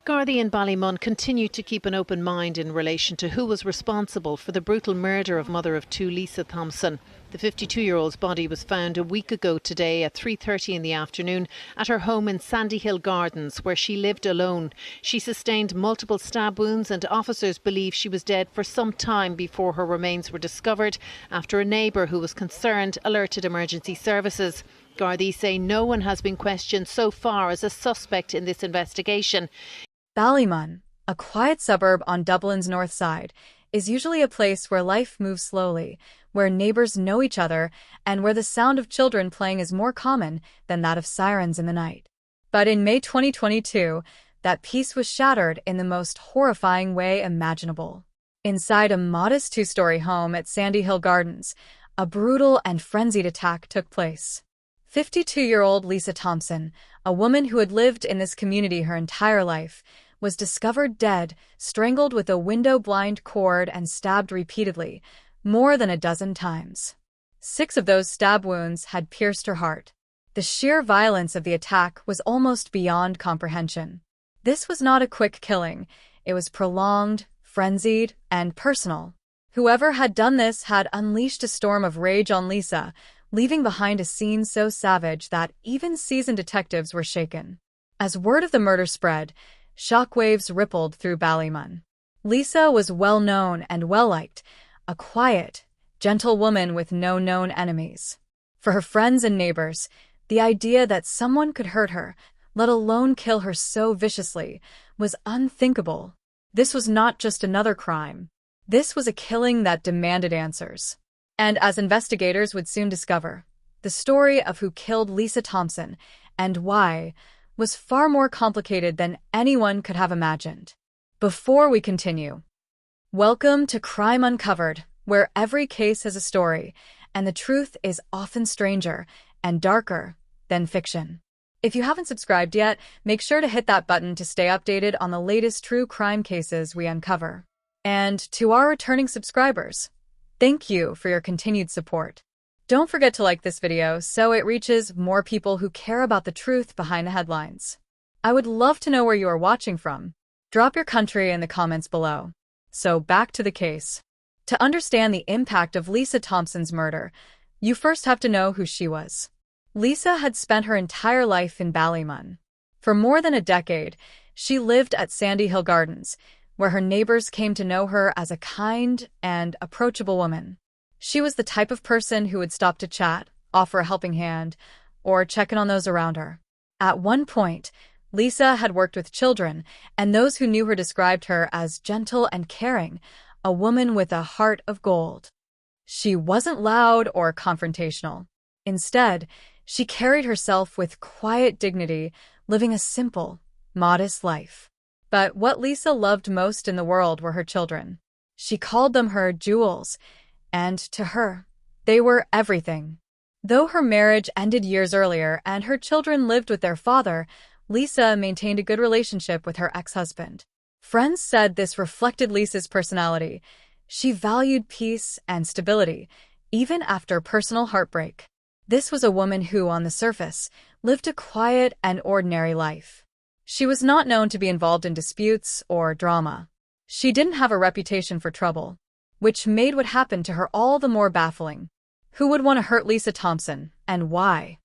Gardaí in Ballymun continued to keep an open mind in relation to who was responsible for the brutal murder of mother of two, Lisa Thompson. The 52-year-old's body was found a week ago today at 3:30 in the afternoon at her home in Sandyhill Gardens, where she lived alone. She sustained multiple stab wounds and officers believe she was dead for some time before her remains were discovered after a neighbour who was concerned alerted emergency services. Gardaí say no one has been questioned so far as a suspect in this investigation. Ballymun, a quiet suburb on Dublin's north side, is usually a place where life moves slowly, where neighbors know each other, and where the sound of children playing is more common than that of sirens in the night. But in May 2022, that peace was shattered in the most horrifying way imaginable. Inside a modest two-story home at Sandyhill Gardens, a brutal and frenzied attack took place. 52-year-old Lisa Thompson, a woman who had lived in this community her entire life, was discovered dead, strangled with a window blind cord and stabbed repeatedly, more than a dozen times. 6 of those stab wounds had pierced her heart. The sheer violence of the attack was almost beyond comprehension. This was not a quick killing. It was prolonged, frenzied, and personal. Whoever had done this had unleashed a storm of rage on Lisa, leaving behind a scene so savage that even seasoned detectives were shaken. As word of the murder spread, shockwaves rippled through Ballymun. Lisa was well-known and well-liked, a quiet, gentle woman with no known enemies. For her friends and neighbors, the idea that someone could hurt her, let alone kill her so viciously, was unthinkable. This was not just another crime. This was a killing that demanded answers. And as investigators would soon discover, the story of who killed Lisa Thompson and why was far more complicated than anyone could have imagined. Before we continue, welcome to Crime Uncovered, where every case has a story, and the truth is often stranger and darker than fiction. If you haven't subscribed yet, make sure to hit that button to stay updated on the latest true crime cases we uncover. And to our returning subscribers, thank you for your continued support. Don't forget to like this video so it reaches more people who care about the truth behind the headlines. I would love to know where you are watching from. Drop your country in the comments below. So back to the case. To understand the impact of Lisa Thompson's murder, you first have to know who she was. Lisa had spent her entire life in Ballymun. For more than a decade, she lived at Sandyhill Gardens, where her neighbors came to know her as a kind and approachable woman. She was the type of person who would stop to chat, offer a helping hand, or check in on those around her. At one point, Lisa had worked with children, and those who knew her described her as gentle and caring, a woman with a heart of gold. She wasn't loud or confrontational. Instead, she carried herself with quiet dignity, living a simple, modest life. But what Lisa loved most in the world were her children. She called them her jewels, and to her, they were everything. Though her marriage ended years earlier and her children lived with their father, Lisa maintained a good relationship with her ex-husband. Friends said this reflected Lisa's personality. She valued peace and stability, even after personal heartbreak. This was a woman who, on the surface, lived a quiet and ordinary life. She was not known to be involved in disputes or drama. She didn't have a reputation for trouble, which made what happened to her all the more baffling. Who would want to hurt Lisa Thompson, and why?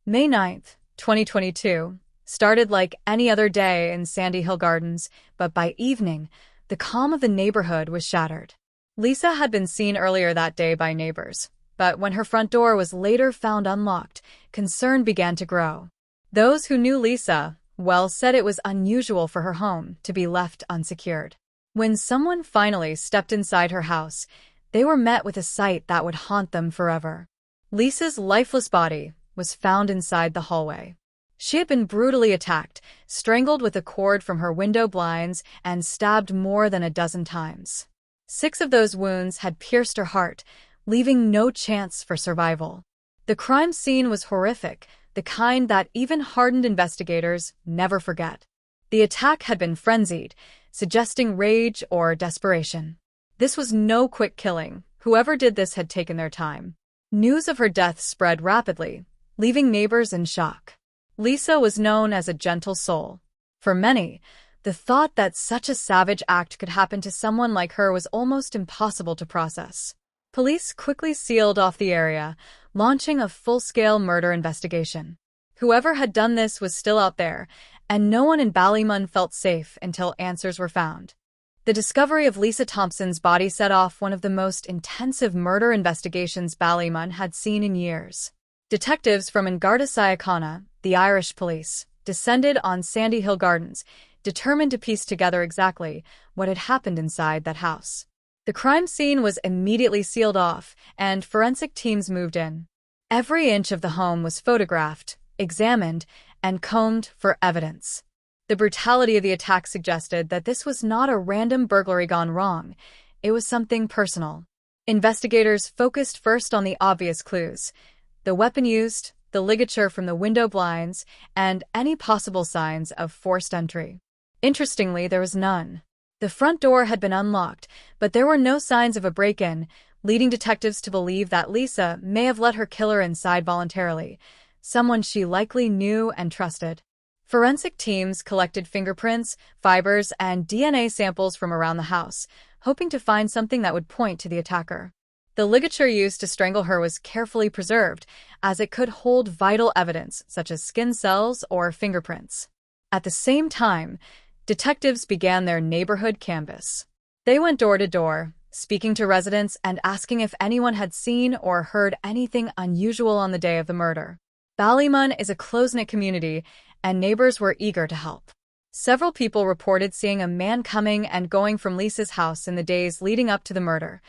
May 9th, 2022, started like any other day in Sandyhill Gardens, but by evening, the calm of the neighborhood was shattered. Lisa had been seen earlier that day by neighbors, but when her front door was later found unlocked, concern began to grow. Those who knew Lisa, well, said it was unusual for her home to be left unsecured. When someone finally stepped inside her house, they were met with a sight that would haunt them forever. Lisa's lifeless body was found inside the hallway. She had been brutally attacked, strangled with a cord from her window blinds, and stabbed more than a dozen times. 6 of those wounds had pierced her heart, leaving no chance for survival. The crime scene was horrific, the kind that even hardened investigators never forget. The attack had been frenzied, suggesting rage or desperation. This was no quick killing. Whoever did this had taken their time. News of her death spread rapidly, leaving neighbors in shock. Lisa was known as a gentle soul. For many, The thought that such a savage act could happen to someone like her was almost impossible to process. Police quickly sealed off the area, launching a full-scale murder investigation. Whoever had done this was still out there, and no one in Ballymun felt safe until answers were found. The discovery of Lisa Thompson's body set off one of the most intensive murder investigations Ballymun had seen in years. Detectives from Garda Síochána, the Irish police, descended on Sandy Hill Gardens, determined to piece together exactly what had happened inside that house. The crime scene was immediately sealed off, and forensic teams moved in. Every inch of the home was photographed, examined, and combed for evidence. The brutality of the attack suggested that this was not a random burglary gone wrong. It was something personal. Investigators focused first on the obvious clues: the weapon used, the ligature from the window blinds, and any possible signs of forced entry. Interestingly, there was none. The front door had been unlocked, but there were no signs of a break-in, leading detectives to believe that Lisa may have let her killer inside voluntarily, someone she likely knew and trusted. Forensic teams collected fingerprints, fibers, and DNA samples from around the house, hoping to find something that would point to the attacker. The ligature used to strangle her was carefully preserved, as it could hold vital evidence such as skin cells or fingerprints. At the same time, detectives began their neighborhood canvass. They went door to door, speaking to residents and asking if anyone had seen or heard anything unusual on the day of the murder. Ballymun is a close-knit community, and neighbors were eager to help. Several people reported seeing a man coming and going from Lisa's house in the days leading up to the murder,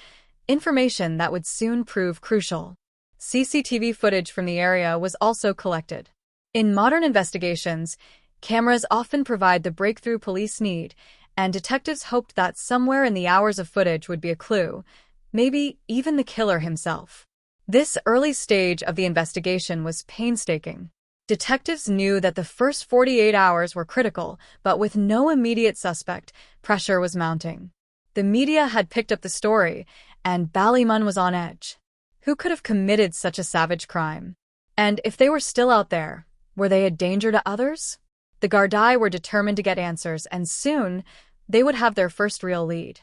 information that would soon prove crucial. CCTV footage from the area was also collected. In modern investigations, cameras often provide the breakthrough police need, and detectives hoped that somewhere in the hours of footage would be a clue, maybe even the killer himself. This early stage of the investigation was painstaking. Detectives knew that the first 48 hours were critical, but with no immediate suspect, pressure was mounting. The media had picked up the story, and Ballymun was on edge. Who could have committed such a savage crime? And if they were still out there, were they a danger to others? The Gardaí were determined to get answers, and soon they would have their first real lead.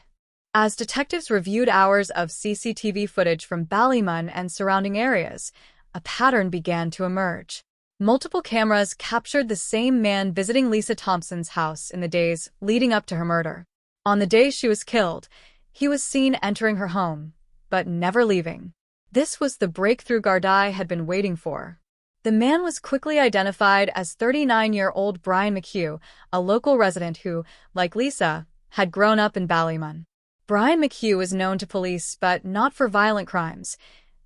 As detectives reviewed hours of CCTV footage from Ballymun and surrounding areas, a pattern began to emerge. Multiple cameras captured the same man visiting Lisa Thompson's house in the days leading up to her murder. On the day she was killed, he was seen entering her home, but never leaving. This was the breakthrough Gardaí had been waiting for. The man was quickly identified as 39-year-old Brian McHugh, a local resident who, like Lisa, had grown up in Ballymun. Brian McHugh was known to police, but not for violent crimes.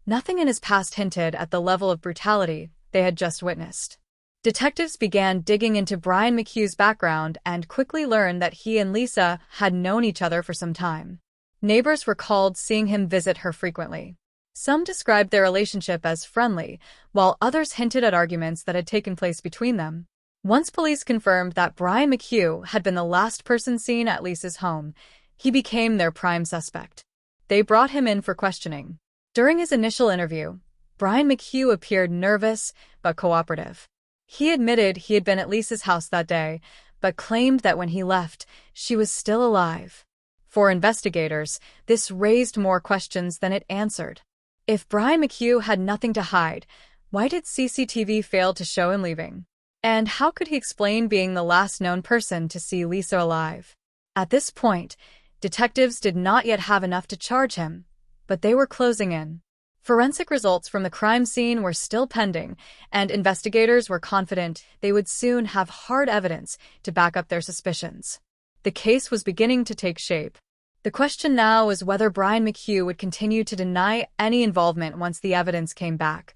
Nothing in his past hinted at the level of brutality they had just witnessed. Detectives began digging into Brian McHugh's background and quickly learned that he and Lisa had known each other for some time. Neighbors recalled seeing him visit her frequently. Some described their relationship as friendly, while others hinted at arguments that had taken place between them. Once police confirmed that Brian McHugh had been the last person seen at Lisa's home, he became their prime suspect. They brought him in for questioning. During his initial interview, Brian McHugh appeared nervous but cooperative. He admitted he had been at Lisa's house that day, but claimed that when he left, she was still alive. For investigators, this raised more questions than it answered. If Brian McHugh had nothing to hide, why did CCTV fail to show him leaving? And how could he explain being the last known person to see Lisa alive? At this point, detectives did not yet have enough to charge him, but they were closing in. Forensic results from the crime scene were still pending, and investigators were confident they would soon have hard evidence to back up their suspicions. The case was beginning to take shape. The question now was whether Brian McHugh would continue to deny any involvement once the evidence came back,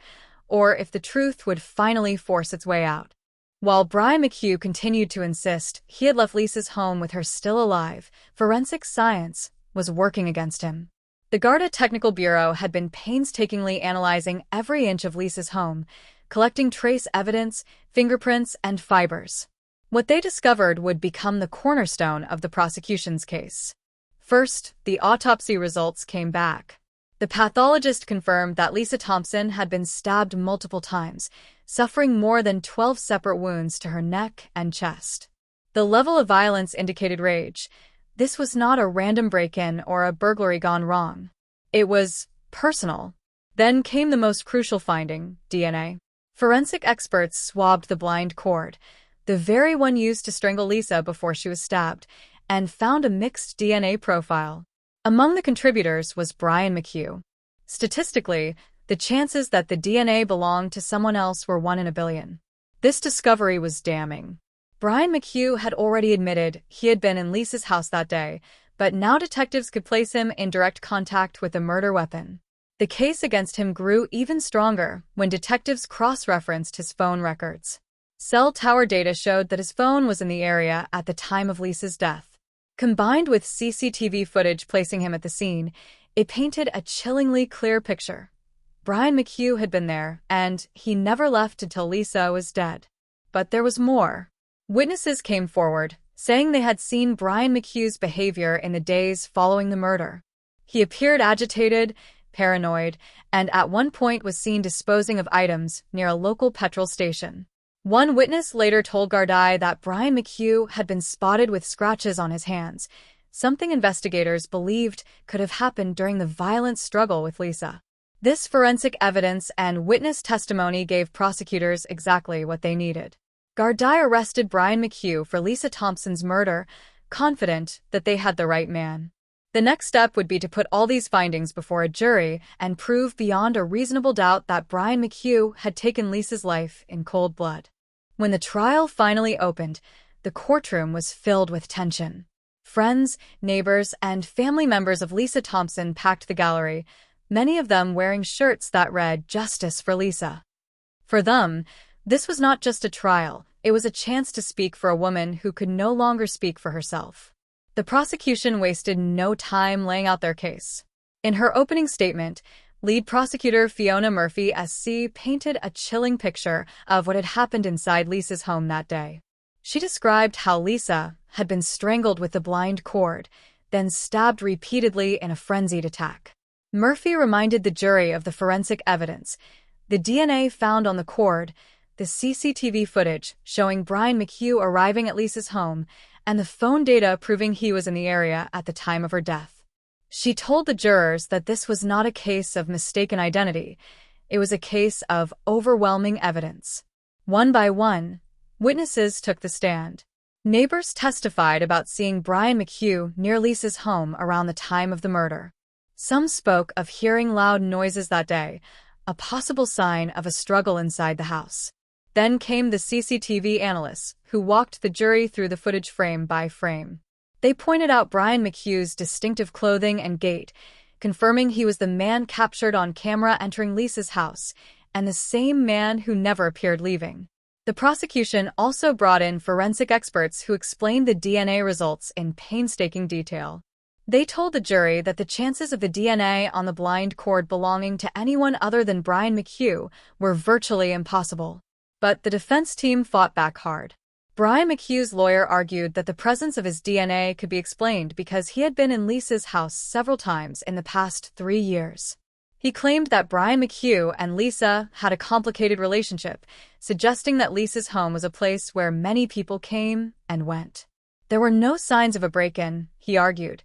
or if the truth would finally force its way out. While Brian McHugh continued to insist he had left Lisa's home with her still alive, forensic science was working against him. The Garda Technical Bureau had been painstakingly analyzing every inch of Lisa's home, collecting trace evidence, fingerprints, and fibers. What they discovered would become the cornerstone of the prosecution's case. First, the autopsy results came back. The pathologist confirmed that Lisa Thompson had been stabbed multiple times, suffering more than 12 separate wounds to her neck and chest. The The level of violence indicated rage. This was not a random break-in or a burglary gone wrong. It was personal. Then came the most crucial finding, DNA. Forensic experts swabbed the blind cord, the very one used to strangle Lisa before she was stabbed, and found a mixed DNA profile. Among the contributors was Brian McHugh. Statistically, the chances that the DNA belonged to someone else were 1 in a billion. This discovery was damning. Brian McHugh had already admitted he had been in Lisa's house that day, but now detectives could place him in direct contact with a murder weapon. The case against him grew even stronger when detectives cross-referenced his phone records. Cell tower data showed that his phone was in the area at the time of Lisa's death. Combined with CCTV footage placing him at the scene, it painted a chillingly clear picture. Brian McHugh had been there, and he never left until Lisa was dead. But there was more. Witnesses came forward, saying they had seen Brian McHugh's behavior in the days following the murder. He appeared agitated, paranoid, and at one point was seen disposing of items near a local petrol station. One witness later told Gardaí that Brian McHugh had been spotted with scratches on his hands, something investigators believed could have happened during the violent struggle with Lisa. This forensic evidence and witness testimony gave prosecutors exactly what they needed. Gardaí arrested Brian McHugh for Lisa Thompson's murder, confident that they had the right man. The next step would be to put all these findings before a jury and prove beyond a reasonable doubt that Brian McHugh had taken Lisa's life in cold blood. When the trial finally opened, the courtroom was filled with tension. Friends, neighbors, and family members of Lisa Thompson packed the gallery, many of them wearing shirts that read "Justice for Lisa." For them, this was not just a trial, it was a chance to speak for a woman who could no longer speak for herself. The prosecution wasted no time laying out their case. In her opening statement, lead prosecutor Fiona Murphy SC painted a chilling picture of what had happened inside Lisa's home that day. She described how Lisa had been strangled with the blind cord, then stabbed repeatedly in a frenzied attack. Murphy reminded the jury of the forensic evidence, the DNA found on the cord, the CCTV footage showing Brian McHugh arriving at Lisa's home, and the phone data proving he was in the area at the time of her death. She told the jurors that this was not a case of mistaken identity, it was a case of overwhelming evidence. One by one, witnesses took the stand. Neighbors testified about seeing Brian McHugh near Lisa's home around the time of the murder. Some spoke of hearing loud noises that day, a possible sign of a struggle inside the house. Then came the CCTV analysts, who walked the jury through the footage frame by frame. They pointed out Brian McHugh's distinctive clothing and gait, confirming he was the man captured on camera entering Lisa's house, and the same man who never appeared leaving. The prosecution also brought in forensic experts who explained the DNA results in painstaking detail. They told the jury that the chances of the DNA on the blind cord belonging to anyone other than Brian McHugh were virtually impossible. But the defense team fought back hard. Brian McHugh's lawyer argued that the presence of his DNA could be explained because he had been in Lisa's house several times in the past 3 years. He claimed that Brian McHugh and Lisa had a complicated relationship, suggesting that Lisa's home was a place where many people came and went. There were no signs of a break-in, he argued,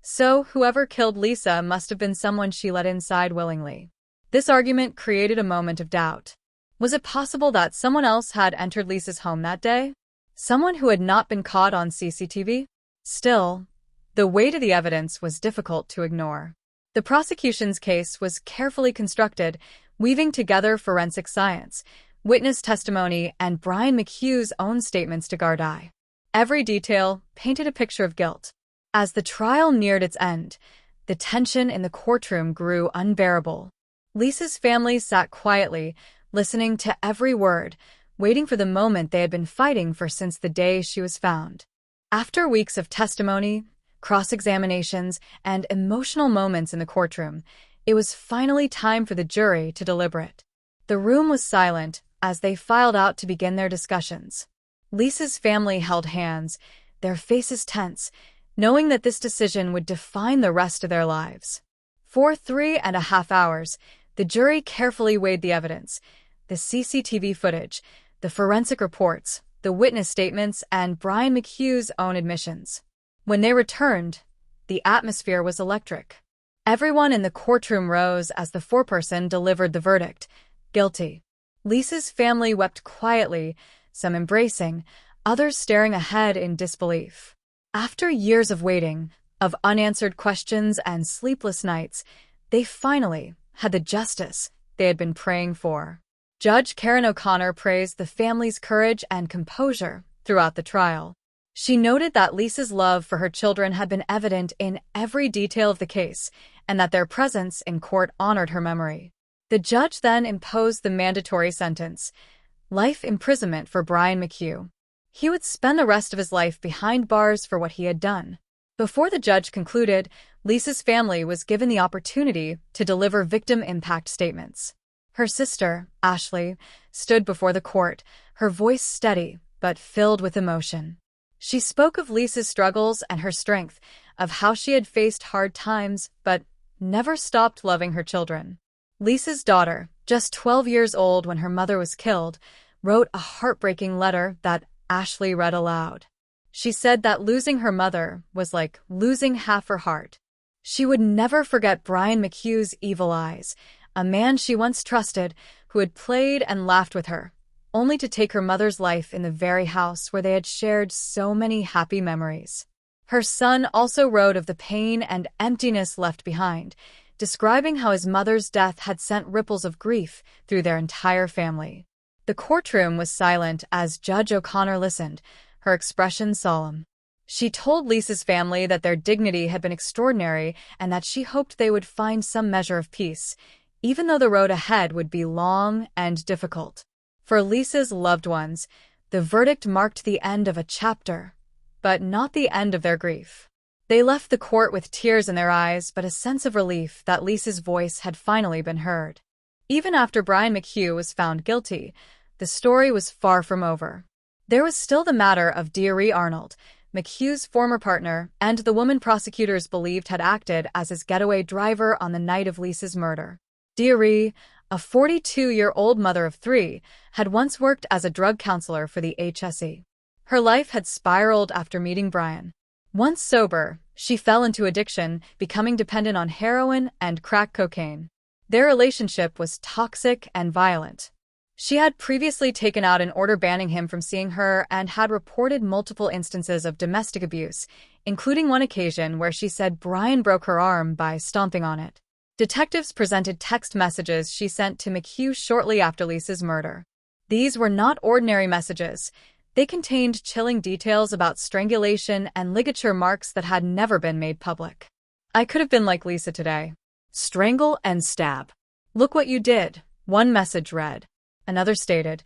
so whoever killed Lisa must have been someone she let inside willingly. This argument created a moment of doubt. Was it possible that someone else had entered Lisa's home that day? Someone who had not been caught on CCTV? Still, the weight of the evidence was difficult to ignore. The prosecution's case was carefully constructed, weaving together forensic science, witness testimony, and Brian McHugh's own statements to Gardaí. Every detail painted a picture of guilt. As the trial neared its end, the tension in the courtroom grew unbearable. Lisa's family sat quietly, listening to every word, waiting for the moment they had been fighting for since the day she was found. After weeks of testimony, cross-examinations, and emotional moments in the courtroom, it was finally time for the jury to deliberate. The room was silent as they filed out to begin their discussions. Lisa's family held hands, their faces tense, knowing that this decision would define the rest of their lives. For 3.5 hours, the jury carefully weighed the evidence, the CCTV footage, the forensic reports, the witness statements, and Brian McHugh's own admissions. When they returned, the atmosphere was electric. Everyone in the courtroom rose as the foreperson delivered the verdict, guilty. Lisa's family wept quietly, some embracing, others staring ahead in disbelief. After years of waiting, of unanswered questions and sleepless nights, they finally had the justice they had been praying for. Judge Karen O'Connor praised the family's courage and composure throughout the trial. She noted that Lisa's love for her children had been evident in every detail of the case, and that their presence in court honored her memory. The judge then imposed the mandatory sentence, life imprisonment for Brian McHugh. He would spend the rest of his life behind bars for what he had done. Before the judge concluded, Lisa's family was given the opportunity to deliver victim impact statements. Her sister, Ashley, stood before the court, her voice steady but filled with emotion. She spoke of Lisa's struggles and her strength, of how she had faced hard times but never stopped loving her children. Lisa's daughter, just 12 years old when her mother was killed, wrote a heartbreaking letter that Ashley read aloud. She said that losing her mother was like losing half her heart. She would never forget Brian McHugh's evil eyes, a man she once trusted who had played and laughed with her, only to take her mother's life in the very house where they had shared so many happy memories. Her son also wrote of the pain and emptiness left behind, describing how his mother's death had sent ripples of grief through their entire family. The courtroom was silent as Judge O'Connor listened, her expression solemn. She told Lisa's family that their dignity had been extraordinary and that she hoped they would find some measure of peace, even though the road ahead would be long and difficult. For Lisa's loved ones, the verdict marked the end of a chapter, but not the end of their grief. They left the court with tears in their eyes, but a sense of relief that Lisa's voice had finally been heard. Even after Brian McHugh was found guilty, the story was far from over. There was still the matter of Dearie Arnold, McHugh's former partner, and the woman prosecutors believed had acted as his getaway driver on the night of Lisa's murder. Dearie, a 42-year-old mother of 3, had once worked as a drug counselor for the HSE. Her life had spiraled after meeting Brian. Once sober, she fell into addiction, becoming dependent on heroin and crack cocaine. Their relationship was toxic and violent. She had previously taken out an order banning him from seeing her and had reported multiple instances of domestic abuse, including one occasion where she said Brian broke her arm by stomping on it. Detectives presented text messages she sent to McHugh shortly after Lisa's murder. These were not ordinary messages. They contained chilling details about strangulation and ligature marks that had never been made public. "I could have been like Lisa today. Strangle and stab. Look what you did," one message read. Another stated,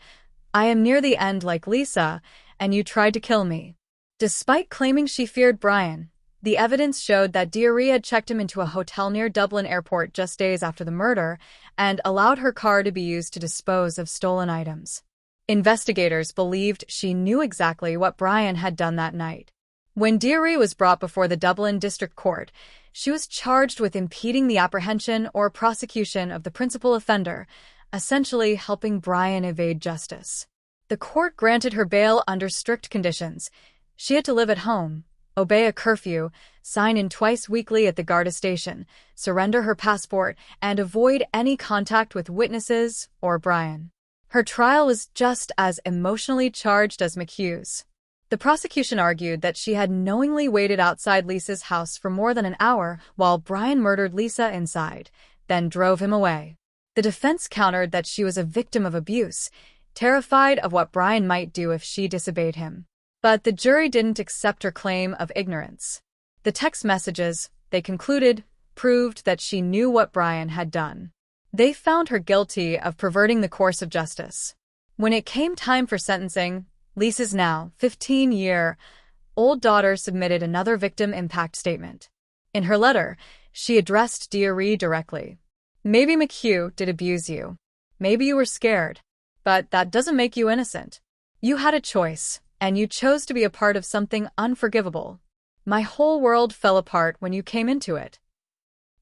"I am near the end like Lisa, and you tried to kill me." Despite claiming she feared Brian, the evidence showed that Dearie had checked him into a hotel near Dublin airport just days after the murder and allowed her car to be used to dispose of stolen items. Investigators believed she knew exactly what Brian had done that night. When Dearie was brought before the Dublin District Court, she was charged with impeding the apprehension or prosecution of the principal offender, essentially helping Brian evade justice. The court granted her bail under strict conditions. She had to live at home, obey a curfew, sign in twice weekly at the Garda station, surrender her passport, and avoid any contact with witnesses or Brian. Her trial was just as emotionally charged as McHugh's. The prosecution argued that she had knowingly waited outside Lisa's house for more than an hour while Brian murdered Lisa inside, then drove him away. The defense countered that she was a victim of abuse, terrified of what Brian might do if she disobeyed him. But the jury didn't accept her claim of ignorance. The text messages, they concluded, proved that she knew what Brian had done. They found her guilty of perverting the course of justice. When it came time for sentencing, Lisa's now 15-year-old daughter submitted another victim impact statement. In her letter, she addressed Dearie directly. "Maybe McHugh did abuse you. Maybe you were scared. But that doesn't make you innocent. You had a choice, and you chose to be a part of something unforgivable. My whole world fell apart when you came into it."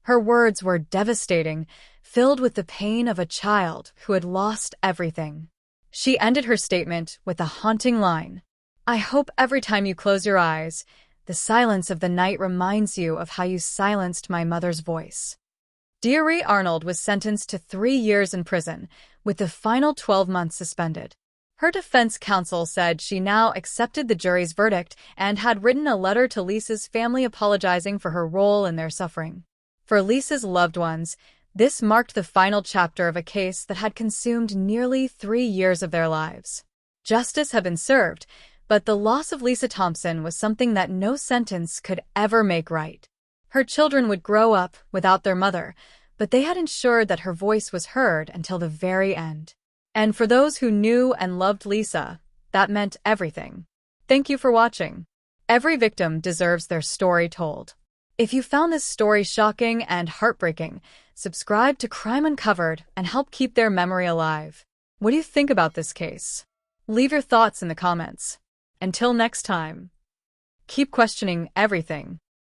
Her words were devastating, filled with the pain of a child who had lost everything. She ended her statement with a haunting line. "I hope every time you close your eyes, the silence of the night reminds you of how you silenced my mother's voice." Dearie Arnold was sentenced to 3 years in prison, with the final 12 months suspended. Her defense counsel said she now accepted the jury's verdict and had written a letter to Lisa's family apologizing for her role in their suffering. For Lisa's loved ones, this marked the final chapter of a case that had consumed nearly 3 years of their lives. Justice had been served, but the loss of Lisa Thompson was something that no sentence could ever make right. Her children would grow up without their mother, but they had ensured that her voice was heard until the very end. And for those who knew and loved Lisa, that meant everything. Thank you for watching. Every victim deserves their story told. If you found this story shocking and heartbreaking, subscribe to Crime Uncovered and help keep their memory alive. What do you think about this case? Leave your thoughts in the comments. Until next time, keep questioning everything.